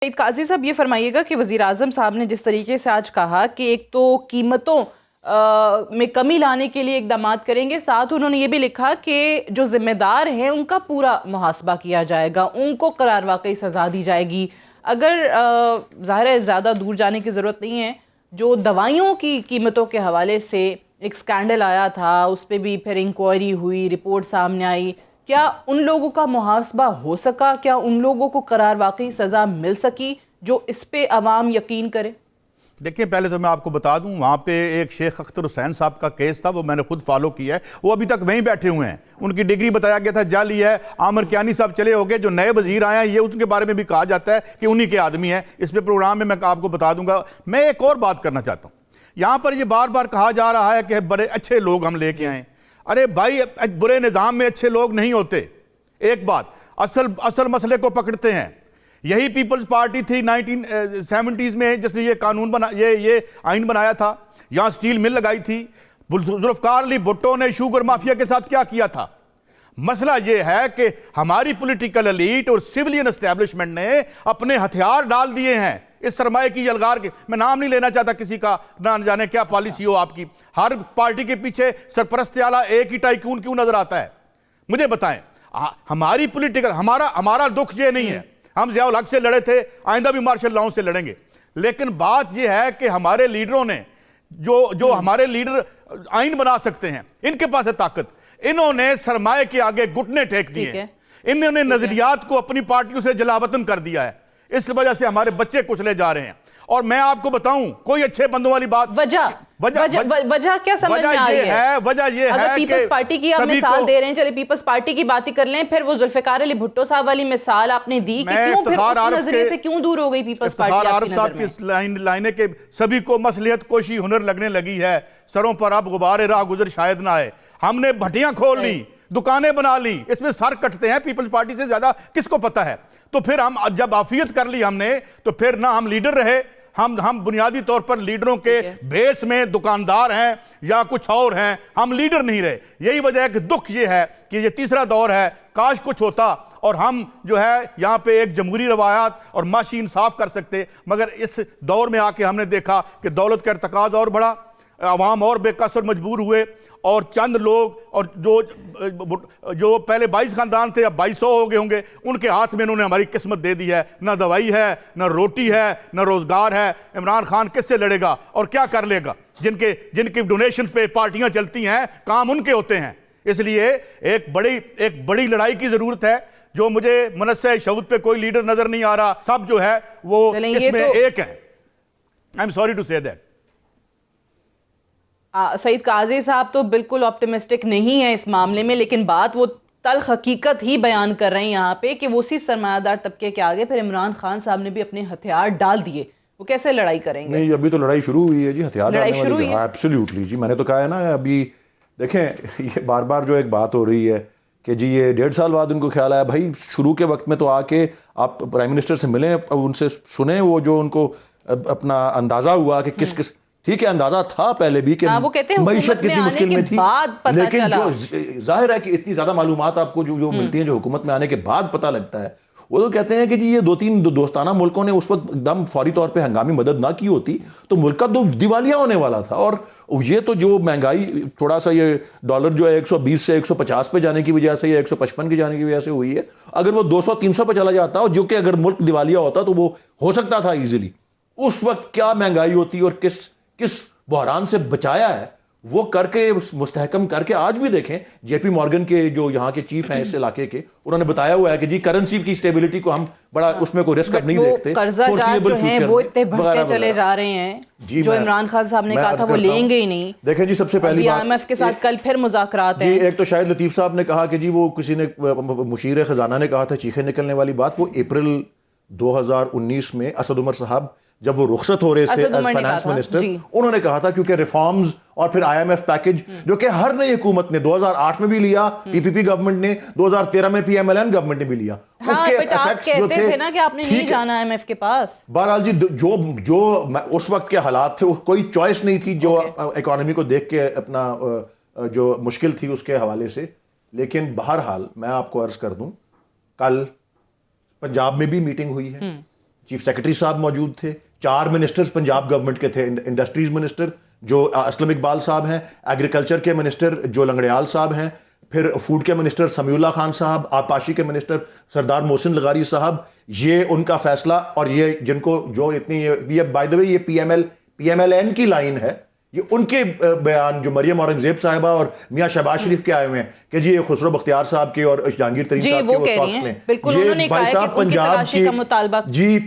सईद काजी साहब, ये फरमाइएगा कि वज़ीर आज़म साहब ने जिस तरीके से आज कहा कि एक तो कीमतों में कमी लाने के लिए इकदाम करेंगे, साथ उन्होंने ये भी लिखा कि जो जिम्मेदार हैं उनका पूरा मुहासबा किया जाएगा, उनको करार वाकई सज़ा दी जाएगी। अगर ज़ाहिर है ज़्यादा दूर जाने की ज़रूरत नहीं है, जो दवाइयों की कीमतों के हवाले से एक स्कैंडल आया था, उस पर भी फिर इंक्वायरी हुई, रिपोर्ट सामने आई, क्या उन लोगों का मुहासबा हो सका? क्या उन लोगों को करार वाकई सज़ा मिल सकी जो इस पे अवाम यकीन करे? देखिए, पहले तो मैं आपको बता दूं, वहाँ पे एक शेख अख्तर हुसैन साहब का केस था, वो मैंने खुद फॉलो किया है। वो अभी तक वहीं बैठे हुए हैं, उनकी डिग्री बताया गया था जाली है। आमिर कियानी साहब चले हो गए, जो नए वजीर आए हैं, ये उनके बारे में भी कहा जाता है कि उन्हीं के आदमी हैं। इस पे प्रोग्राम में मैं आपको बता दूंगा। मैं एक और बात करना चाहता हूँ, यहाँ पर ये बार बार कहा जा रहा है कि बड़े अच्छे लोग हम लेके आए। अरे भाई, बुरे निज़ाम में अच्छे लोग नहीं होते। एक बात, असल मसले को पकड़ते हैं। यही पीपल्स पार्टी थी 1970s में जिसने ये कानून बना ये आइन बनाया था। यहां स्टील मिल लगाई थी। जुल्फकार अली भुट्टो ने शुगर माफिया के साथ क्या किया था? मसला यह है कि हमारी पॉलिटिकल एलीट और सिविलियन एस्टेब्लिशमेंट ने अपने हथियार डाल दिए हैं इस सरमाए की यलगार के। मैं नाम नहीं लेना चाहता किसी का, ना जाने क्या पॉलिसी हो आपकी। हर पार्टी के पीछे सरपरस्त आला एक ही टाइकून क्यों नजर आता है? मुझे बताएं। हमारी पॉलिटिकल हमारा दुख ये नहीं है, हम ज़ियाउल हक से लड़े थे, आइंदा भी मार्शल लॉ से लड़ेंगे। लेकिन बात यह है कि हमारे लीडरों ने जो हमारे लीडर आइन बना सकते हैं, इनके पास है ताकत। इन्होंने सरमाए के आगे घुटने टेक दिए। इन्होंने नजरियात को अपनी पार्टियों से जलावतन कर दिया है। इस वजह से हमारे बच्चे कुचले जा रहे हैं। और मैं आपको बताऊं, कोई अच्छे बंदों वाली बात, वजह क्या समझ में आ रही है? वजह यह है कि पीपल्स पार्टी की आप मिसाल दे रहे हैं, चलिए पीपल्स पार्टी की बात ही कर लें। फिर वो जुल्फिकार अली भुट्टो साहब वाली मिसाल आपने दी कि क्यों फिर उस नजरिए से क्यों दूर हो गई पीपल्स पार्टी? आरिफ साहब की लाइनें के सभी को मसलियत कोशी हुनर लगने लगी है, सरों पर अब गुबारे राह गुजर शायद ना आए। हमने भट्टियां खोल ली, दुकानें बना ली, इसमें सर कटते हैं। पीपल्स पार्टी से ज्यादा किसको पता है? तो फिर हम जब आफियत कर ली हमने, तो फिर ना हम लीडर रहे। हम बुनियादी तौर पर लीडरों के बेस में दुकानदार हैं या कुछ और हैं, हम लीडर नहीं रहे। यही वजह है कि दुख ये है कि ये तीसरा दौर है। काश कुछ होता और हम जो है यहाँ पे एक जमहूरी रवायात और माशी इंसाफ कर सकते, मगर इस दौर में आके हमने देखा कि दौलत का इर्तकाज और बढ़ा, अवाम और बेकसर मजबूर हुए, और चंद लोग और जो पहले 22 खानदान थे अब 2200 हो गए होंगे, उनके हाथ में इन्होंने हमारी किस्मत दे दी है। ना दवाई है, ना रोटी है, ना रोजगार है। इमरान खान किससे लड़ेगा और क्या कर लेगा? जिनकी डोनेशन पे पार्टियां चलती हैं, काम उनके होते हैं। इसलिए एक बड़ी लड़ाई की जरूरत है, जो मुझे मुनस्से शऊद पे कोई लीडर नजर नहीं आ रहा। सब जो है वो इसमें एक है। I am sorry to say that. Saeed Kazi साहब तो बिल्कुल ऑप्टिमिस्टिक नहीं है इस मामले में, लेकिन बात वो तल्ख हकीकत ही बयान कर रहे हैं यहाँ पे कि वो उसी सरमायादार तबके के आगे फिर इमरान खान साहब ने भी अपने हथियार डाल दिए। वो कैसे लड़ाई करेंगे? नहीं, अभी तो लड़ाई शुरू हुई है जी। हथियार लड़ाई शुरू हुई है। एब्सोल्युटली जी, मैंने तो कहा है ना। अभी देखें, ये बार बार जो एक बात हो रही है कि जी ये 1.5 साल बाद उनको ख्याल आया। भाई, शुरू के वक्त में तो आके आप प्राइम मिनिस्टर से मिलें, उनसे सुने वो जो उनको अपना अंदाजा हुआ कि किस किस, ठीक है, अंदाजा था पहले भी कि मईशत कितनी मुश्किल में थी, लेकिन जो जाहिर है कि इतनी ज्यादा मालूमात आपको जो मिलती हैं, जो हुकूमत में आने के बाद पता लगता है। वो तो कहते हैं कि जी ये 2-3 दोस्ताना मुल्कों ने उस वक्त एकदम फौरी तौर पे हंगामी मदद ना की होती तो मुल्क का तो दिवालिया होने वाला था। और ये तो जो महंगाई, थोड़ा सा ये डॉलर जो है 120 से 150 पे जाने की वजह से या 155 के जाने की वजह से हुई है। अगर वो 200-300 पे चला जाता, और जो कि अगर मुल्क दिवालिया होता तो वो हो सकता था इजीली। उस वक्त क्या महंगाई होती और किस बहरान से बचाया है वो करके, मुस्तहकम करके। आज भी देखें, जेपी मॉर्गन के जो यहाँ के चीफ हैं इस इलाके के, उन्होंने बताया हुआ है कि जी करेंसी की स्टेबिलिटी को हम बड़ा उसमें कोई रिस्क नहीं देखते। फोर्सिबल फ्यूचर वो इतने बढ़ते चले जा रहे हैं, जो इमरान खान साहब ने कहा था वो लेंगे ही नहीं। देखें जी, सबसे पहली बात, IMF के साथ कल फिर मुज़ाकरात हैं। एक तो शाहिद लतीफ साहब ने कहा कि जी वो किसी ने, मुशीर खजाना ने कहा था, चीखें निकलने वाली बात। वो अप्रैल 2019 में असद उमर साहब जब वो रुखसत हो रहे थे एज फाइनेंस मिनिस्टर, उन्होंने कहा था क्योंकि रिफॉर्म्स और फिर IMF पैकेज जो कि हर नई हुकूमत ने 2008 में भी लिया, PPP गवर्नमेंट ने 2013 में PMLN गवर्नमेंट ने भी लिया। उसके इफेक्ट्स जो थे ना कि आपने नहीं जाना IMF के पास। बहरहाल जी, जो उस वक्त के हालात थे, कोई चॉइस नहीं थी जो इकोनॉमी को देख के अपना जो मुश्किल थी उसके हवाले से। लेकिन बहरहाल मैं आपको अर्ज कर दूं, कल पंजाब में भी मीटिंग हुई है, चीफ सेक्रेटरी साहब मौजूद थे, 4 मिनिस्टर्स पंजाब गवर्नमेंट के थे, इंडस्ट्रीज मिनिस्टर जो असलम इकबाल साहब हैं, एग्रीकल्चर के मिनिस्टर जो लंगड़ियाल साहब हैं, फिर फूड के मिनिस्टर समीउल्लाह खान साहब, आबपाशी के मिनिस्टर सरदार मोहसिन लगारी साहब। ये उनका फैसला, और ये जिनको जो इतनी ये बाय द वे ये PMLN की लाइन है, ये उनके बयान जो मरियम औरंगजेब साहिबा और मियां शहबाज शरीफ के आए हुए हैं कि जी ये खुसरो बख्तियार साहब के और जहांगीर तरीन साहब के वो स्टॉक्स लें। बिल्कुल, ये भाई साहब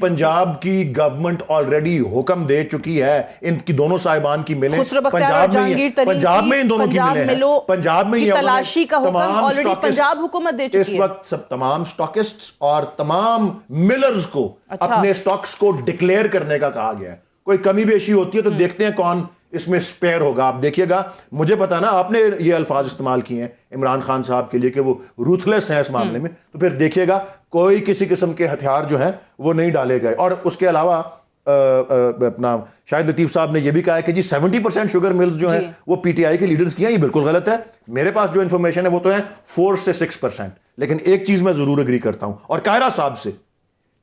पंजाब की गवर्नमेंट ऑलरेडी हुक्म दे चुकी है, इनकी दोनों साहिबान की मिलें पंजाब में इन दोनों की मिलें, पंजाब में तलाशी का हुक्म ऑलरेडी पंजाब हुकूमत दे चुकी है। इस वक्त सब तमाम स्टॉकिस्ट्स और तमाम मिलर्स को अपने स्टॉक्स को डिक्लेयर करने का कहा गया है। कोई कमी बेशी होती है तो देखते हैं कौन इसमें स्पेयर होगा। आप देखिएगा, मुझे पता ना आपने ये अल्फाज इस्तेमाल किए हैं इमरान खान साहब के लिए कि वो रूथलेस हैं इस मामले में, तो फिर देखिएगा कोई किसी किस्म के हथियार जो हैं वो नहीं डाले गए। और उसके अलावा अपना शाहिद लतीफ साहब ने ये भी कहा है कि जी 70% शुगर मिल्स जो हैं वो PTI के लीडर्स की हैं। ये बिल्कुल गलत है। मेरे पास जो इंफॉर्मेशन है वो तो है 4 से 6%। लेकिन एक चीज मैं जरूर एग्री करता हूं और कायरा साहब से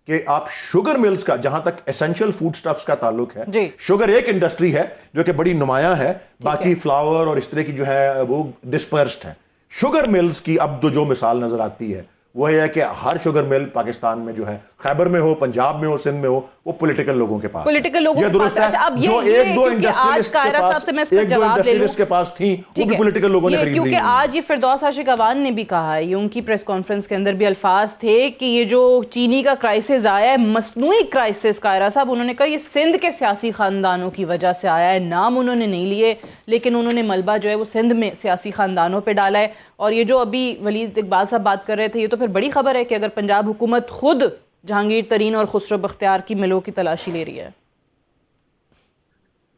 कि आप शुगर मिल्स का, जहां तक एसेंशियल फूड स्टफ्स का ताल्लुक है, शुगर एक इंडस्ट्री है जो कि बड़ी नुमाया है, बाकी फ्लावर और इस तरह की जो है वो डिस्पर्स्ड है। शुगर मिल्स की अब तो जो मिसाल नजर आती है वो है कि हर शुगर मिल पाकिस्तान में जो है, खैबर में हो, पंजाब में हो, सिंध में हो, वो पॉलिटिकल लोगों के पास, पॉलिटिकल लोगों के पास है। अब जो एक दो इंडस्ट्रियलिस्ट के पास थी, वो भी पॉलिटिकल लोगों ने खरीद ली। क्योंकि आज ये फिरदौस आशिक अवान ने भी कहा है, ये उनकी प्रेस कॉन्फ्रेंस के अंदर भी अल्फाज थे कि ये जो चीनी का क्राइसिस आया है, मसनूई क्राइसिस, कायरा साहब उन्होंने कहा ये सिंध के सियासी खानदानों की वजह से आया है। नाम उन्होंने नहीं लिए, लेकिन उन्होंने मलबा जो है वो सिंध में सियासी खानदानों पर डाला है। और ये जो अभी वलीद इकबाल साहब बात कर रहे थे, ये तो फिर बड़ी खबर है कि अगर पंजाब हुकूमत खुद जहांगीर तरीन और खुसरो बख्तियार की मिलों की तलाशी ले रही है।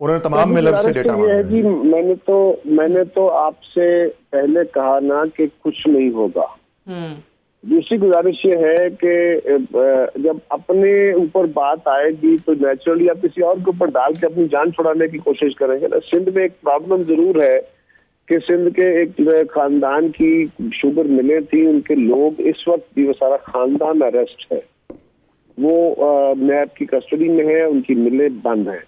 उन्होंने तमाम मिलर से डेटा मांगा है। जी मैंने तो आपसे पहले कहा ना कि कुछ नहीं होगा। दूसरी गुजारिश ये है कि जब अपने ऊपर बात आएगी तो नेचुरली आप किसी और के ऊपर डाल के अपनी जान छुड़ाने की कोशिश करेंगे ना। सिंध में एक प्रॉब्लम जरूर है कि सिंध के एक खानदान की शुगर मिले थी, उनके लोग इस वक्त भी वो सारा खानदान अरेस्ट है, वो नैब की कस्टडी में है, उनकी मिलें बंद हैं।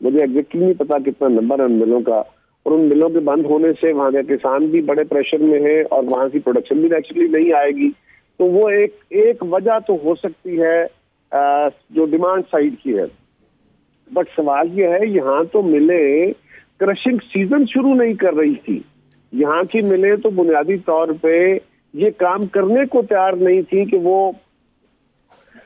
मुझे एग्जैक्टली नहीं पता कितना नंबर है उन मिलों का, और उन मिलों के बंद होने से वहाँ के किसान भी बड़े प्रेशर में है और वहाँ की प्रोडक्शन भी नेचुरली नहीं आएगी। तो वो एक वजह तो हो सकती है जो डिमांड साइड की है। बट सवाल ये है, यहाँ तो मिलें क्रशिंग सीजन शुरू नहीं कर रही थी। यहाँ की मिलें तो बुनियादी तौर पे ये काम करने को तैयार नहीं थी कि वो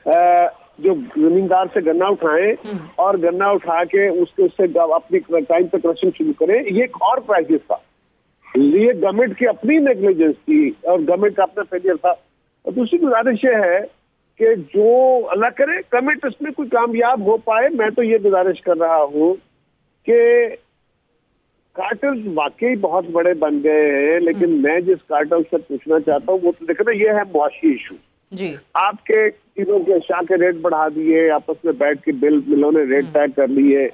जो जमींदार से गन्ना उठाएं और गन्ना उठा के उससे अपनी टाइम पे क्रशिंग शुरू करें। ये एक और क्राइसिस था, ये गवर्नमेंट की अपनी नेग्लिजेंस थी और गवर्नमेंट का अपना फेलियर था। और दूसरी गुजारिश ये है कि जो अल्लाह करे गवर्नमेंट इसमें कोई कामयाब हो पाए। मैं तो ये गुजारिश कर रहा हूँ कि कार्टल्स वाकई बहुत बड़े बन गए हैं, लेकिन मैं जिस कार्टल से पूछना चाहता हूँ वो तो देखो ना, ये है मुआशी इशू जी। आपके चीजों के शाह के रेट बढ़ा दिए, आपस में बैठ के मिलों ने रेट तय कर लिए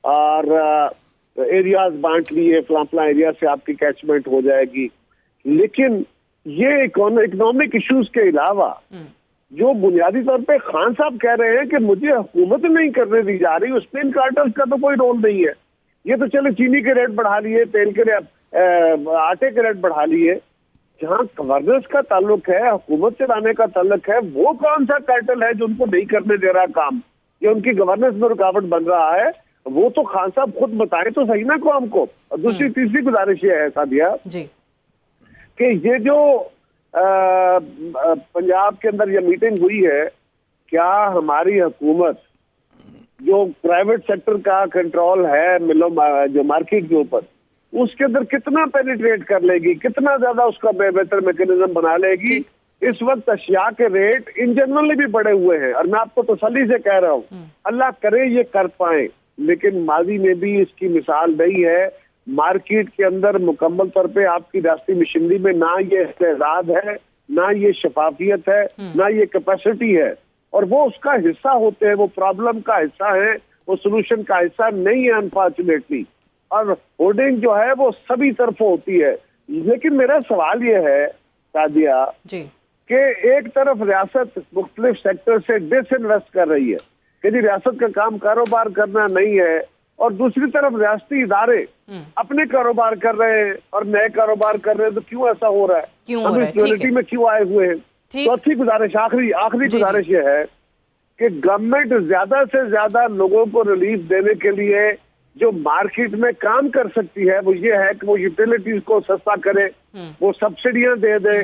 और एरियाज बांट लिए, फला एरिया से आपकी कैचमेंट हो जाएगी। लेकिन ये इकोनॉमिक इश्यूज के अलावा जो बुनियादी तौर पे खान साहब कह रहे हैं कि मुझे हुकूमत नहीं करने दी जा रही, उसमें इन कार्टल्स का तो कोई रोल नहीं है। ये तो चले चीनी के रेट बढ़ा लिए, तेल के आटे के रेट बढ़ा लिए। जहाँ गवर्नेंस का ताल्लुक है, हुकूमत चलाने का ताल्लुक है, वो कौन सा कार्टल है जो उनको नहीं करने दे रहा काम, या उनकी गवर्नेंस में रुकावट बन रहा है? वो तो खान साहब खुद बताए तो सही ना कौम को। और दूसरी तीसरी गुजारिश ये है सादिया जी कि ये जो पंजाब के अंदर ये मीटिंग हुई है, क्या हमारी हुकूमत जो प्राइवेट सेक्टर का कंट्रोल है मिलो जो मार्केट के ऊपर, उसके अंदर कितना पेनिट्रेट कर लेगी, कितना ज्यादा उसका बेहतर मैकेनिज्म बना लेगी? इस वक्त अशिया के रेट इन जनरल भी बढ़े हुए हैं और मैं आपको तसल्ली से कह रहा हूँ अल्लाह करे ये कर पाए, लेकिन माजी में भी इसकी मिसाल नहीं है। मार्केट के अंदर मुकम्मल तौर पे आपकी राष्ट्रीय मशीनरी में ना ये इस्तेदाद है, ना ये शफाफियत है, ना ये कैपेसिटी है, और वो उसका हिस्सा होते हैं, वो प्रॉब्लम का हिस्सा है, वो सोल्यूशन का हिस्सा नहीं है अनफॉर्चुनेटली। और होर्डिंग जो है वो सभी तरफ होती है। लेकिन मेरा सवाल ये है सादिया कि एक तरफ रियासत मुख्तलिफ सेक्टर से डिसइन्वेस्ट कर रही है, कि जी रियासत का काम कारोबार करना नहीं है, और दूसरी तरफ रियासती इदारे अपने कारोबार कर रहे हैं और नए कारोबार कर रहे हैं, तो क्यों ऐसा हो रहा है? क्यों हो हम रहा है? इस ड्युअलिटी में क्यों आए हुए हैं? ठीक। चौथी गुजारिश, आखिरी जी, गुजारिश ये है कि गवर्नमेंट ज्यादा से ज्यादा लोगों को रिलीफ देने के लिए जो मार्केट में काम कर सकती है वो ये है कि वो यूटिलिटीज को सस्ता करे, वो सब्सिडियां दे दे,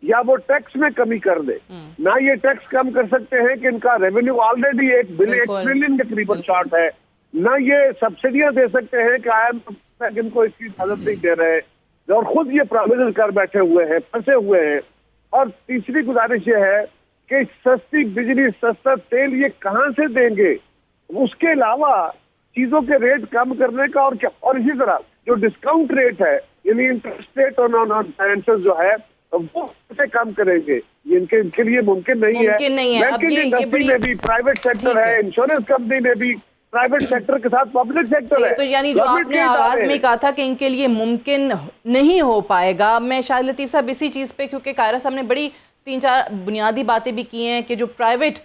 या वो टैक्स में कमी कर दे। ना ये टैक्स कम कर सकते हैं कि इनका रेवेन्यू ऑलरेडी 1 ट्रिलियन के करीब शॉर्ट है, ना ये सब्सिडियां दे सकते हैं कि IMF इनको इसकी इजाजत नहीं दे रहे और खुद ये प्रोविजन कर बैठे हुए हैं, फंसे हुए हैं। और तीसरी गुजारिश ये है कि सस्ती बिजली, सस्ता तेल ये कहां से देंगे? उसके अलावा चीजों के रेट कम करने का और क्या, और इसी तरह जो डिस्काउंट रेट है यानी इंटरेस्ट रेट ऑन फाइनेंसेस जो है वो कैसे कम करेंगे? ये इनके लिए मुमकिन नहीं है। बैंकिंग इंडस्ट्री में भी प्राइवेट सेक्टर है, इंश्योरेंस कंपनी में भी प्राइवेट सेक्टर के साथ पब्लिक सेक्टर है। तो यानी जो आपने आगाज में कहा था कि इनके लिए मुमकिन नहीं हो पाएगा, मैं शाहिद लतीफ साहब इसी चीज पे, क्योंकि कायरा साहब ने बड़ी 3-4 बुनियादी बातें भी की हैं कि जो प्राइवेट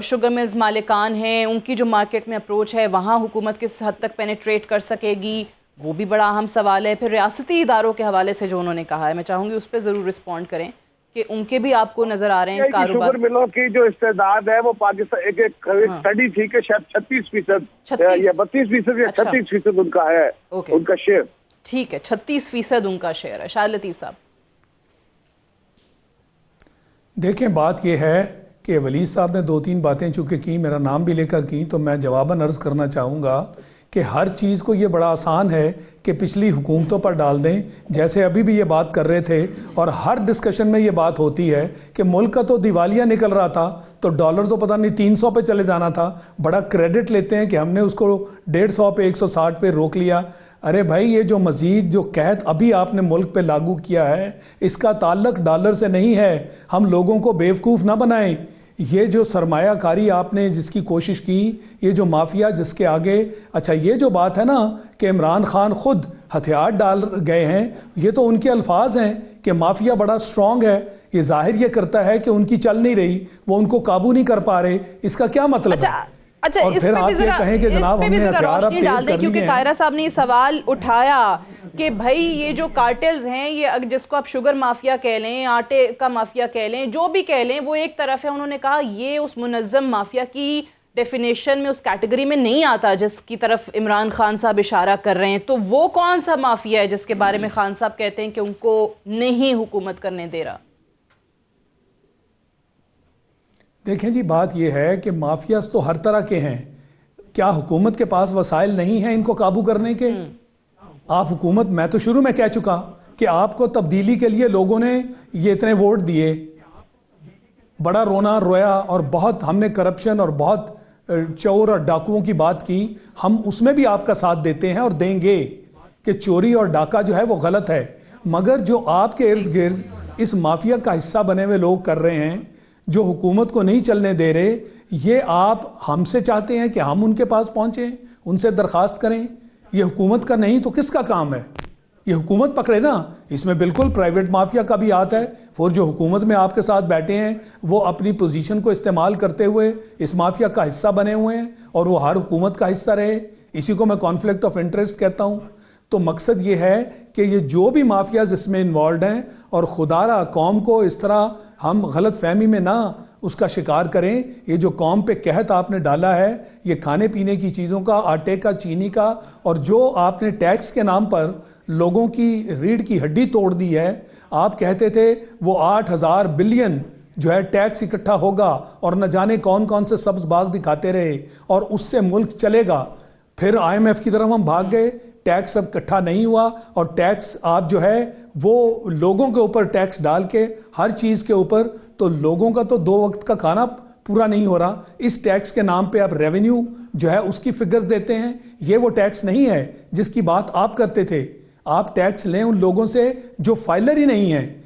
शुगर मिल्स मालिकान हैं उनकी जो मार्केट में अप्रोच है वहाँ हुकूमत किस हद तक पेनिट्रेट कर सकेगी, वो भी बड़ा अहम सवाल है। फिर रियासती इदारों के हवाले से जो उन्होंने कहा है, मैं चाहूँगी उस पर ज़रूर रिस्पॉन्ड करें कि उनके भी आपको नजर आ रहे हैं कारोबार। शुगर मिलों की जो इस्तेदाद है वो पाकिस्तान एक स्टडी थी कि शायद 36% या 32% या 36% उनका है, उनका शेयर। ठीक है, 36% उनका शेयर है। शाहिद लतीफ साहब देखें, बात यह है कि वली साहब ने 2-3 बातें चूँकि की, मेरा नाम भी लेकर की, तो मैं जवाबन अर्ज़ करना चाहूँगा कि हर चीज़ को ये बड़ा आसान है कि पिछली हुकूमतों पर डाल दें, जैसे अभी भी ये बात कर रहे थे। और हर डिस्कशन में ये बात होती है कि मुल्क का तो दिवालिया निकल रहा था तो डॉलर तो पता नहीं 300 पे चले जाना था, बड़ा क्रेडिट लेते हैं कि हमने उसको 150 पे 160 पे रोक लिया। अरे भाई, ये जो मज़ीद जो कहत अभी आपने मुल्क पे लागू किया है इसका ताल्लुक डॉलर से नहीं है। हम लोगों को बेवकूफ़ ना बनाएं। ये जो सरमायाकारी आपने जिसकी कोशिश की, ये जो माफिया जिसके आगे, अच्छा ये जो बात है ना कि इमरान खान खुद हथियार डाल गए हैं, ये तो उनके अल्फाज हैं कि माफिया बड़ा स्ट्रांग है। ये जाहिर ये करता है कि उनकी चल नहीं रही, वो उनको काबू नहीं कर पा रहे। इसका क्या मतलब है? अच्छा, और फिर आप ये कहें कि जनाब हमने हथियार अब तेज कर क्योंकि कायरा साहब ने ये सवाल उठाया कि भाई ये जो कार्टेल्स हैं, ये जिसको आप शुगर माफिया कह लें, आटे का माफिया कह लें, जो भी कह लें, वो एक तरफ है। उन्होंने कहा ये उस मुनज़्ज़म माफिया की डेफिनेशन में, उस कैटेगरी में नहीं आता जिसकी तरफ इमरान खान साहब इशारा कर रहे हैं। तो वो कौन सा माफिया है जिसके बारे में खान साहब कहते हैं कि उनको नहीं हुकूमत करने दे रहा? देखें जी, बात यह है कि माफियाज तो हर तरह के हैं। क्या हुकूमत के पास वसाइल नहीं हैं इनको काबू करने के? आप हुकूमत, मैं तो शुरू में कह चुका कि आपको तब्दीली के लिए लोगों ने ये इतने वोट दिए, बड़ा रोना रोया और बहुत हमने करप्शन और बहुत चोर और डाकुओं की बात की। हम उसमें भी आपका साथ देते हैं और देंगे कि चोरी और डाका जो है वो गलत है। मगर जो आपके इर्द गिर्द इस माफिया का हिस्सा बने हुए लोग कर रहे हैं, जो हुकूमत को नहीं चलने दे रहे, ये आप हमसे चाहते हैं कि हम उनके पास पहुंचें, उनसे दरखास्त करें? ये हुकूमत का नहीं तो किसका काम है? ये हुकूमत पकड़े ना। इसमें बिल्कुल प्राइवेट माफिया का भी हाथ है। और जो हुकूमत में आपके साथ बैठे हैं वो अपनी पोजीशन को इस्तेमाल करते हुए इस माफिया का हिस्सा बने हुए हैं और वो हर हुकूमत का हिस्सा रहे। इसी को मैं कॉन्फ्लिक्ट ऑफ इंटरेस्ट कहता हूँ। तो मकसद ये है कि ये जो भी माफियाज इसमें इन्वॉल्व हैं, और खुदारा कौम को इस तरह हम गलत फहमी में ना उसका शिकार करें। ये जो कौम पे कहत आपने डाला है, ये खाने पीने की चीज़ों का, आटे का, चीनी का, और जो आपने टैक्स के नाम पर लोगों की रीढ़ की हड्डी तोड़ दी है। आप कहते थे वो 8,000 बिलियन जो है टैक्स इकट्ठा होगा और न जाने कौन कौन से सब्ज बाग दिखाते रहे और उससे मुल्क चलेगा। फिर IMF की तरफ हम भाग गए, टैक्स अब इकट्ठा नहीं हुआ और टैक्स आप जो है वो लोगों के ऊपर टैक्स डाल के हर चीज़ के ऊपर, तो लोगों का तो 2 वक्त का खाना पूरा नहीं हो रहा। इस टैक्स के नाम पे आप रेवेन्यू जो है उसकी फिगर्स देते हैं। ये वो टैक्स नहीं है जिसकी बात आप करते थे। आप टैक्स लें उन लोगों से जो फाइलर ही नहीं है,